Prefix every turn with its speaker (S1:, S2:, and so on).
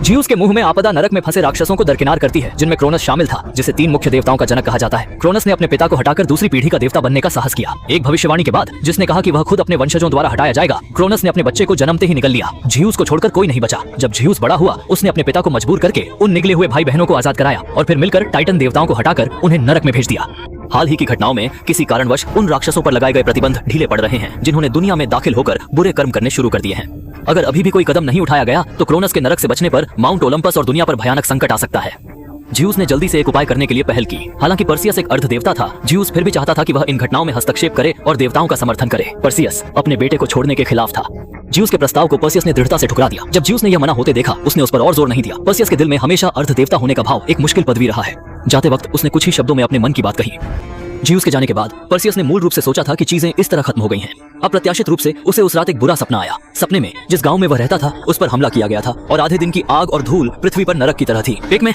S1: Juice के मुंह में आपदा नरक में फंसे राक्षसों को दरकिनार करती है, जिनमें क्रोनस शामिल था, जिसे 3 मुख्य देवताओं का जनक कहा जाता है। क्रोनस ने अपने पिता को हटाकर दूसरी पीढ़ी का देवता बनने का साहस किया। एक भविष्यवाणी के बाद जिसने कहा कि वह खुद अपने वंशजों द्वारा हटाया जाएगा, क्रोनस ने अपने बच्चे को जन्मते ही निगल लिया। ज्यूस को छोड़कर कोई नहीं बचा। जब ज्यूस बड़ा हुआ, उसने अपने पिता को मजबूर करके उन निगले हुए भाई बहनों को आजाद कराया और फिर मिलकर टाइटन देवताओं को हटाकर उन्हें नरक में भेज दिया। हाल ही की घटनाओं में किसी कारणवश उन राक्षसों पर लगाए गए प्रतिबंध ढीले पड़ रहे हैं, जिन्होंने दुनिया में दाखिल होकर बुरे कर्म करने शुरू कर दिए हैं। अगर अभी भी कोई कदम नहीं उठाया गया तो क्रोनस के नरक से बचने पर माउंट ओलंपस और दुनिया पर भयानक संकट आ सकता है। ज्यूस ने जल्दी से एक उपाय करने के लिए पहल की। हालांकि पर्सियस एक अर्ध देवता था, ज्यूस फिर भी चाहता था कि वह इन घटनाओं में हस्तक्षेप करे और देवताओं का समर्थन करे। पर्सियस अपने बेटे को छोड़ने के खिलाफ था। ज्यूस के प्रस्ताव को पर्सियस ने दृढ़ता से ठुकरा दिया। जब ज्यूस ने यह मना होते देखा, उसने उस पर और जोर नहीं दिया। पर्सियस के दिल में हमेशा अर्ध देवता होने का भाव एक मुश्किल पदवी रहा है। जाते वक्त उसने कुछ ही शब्दों में अपने मन की बात कही। ज्यूस के जाने के बाद पर्सियस ने मूल रूप से सोचा था कि चीजें इस तरह खत्म हो गई हैं। अप्रत्याशित रूप से उसे उस रात एक बुरा सपना आया। सपने में जिस गांव में वह रहता था, उस पर हमला किया गया था और आधे दिन की आग और धूल पृथ्वी पर नरक की तरह थी। एक में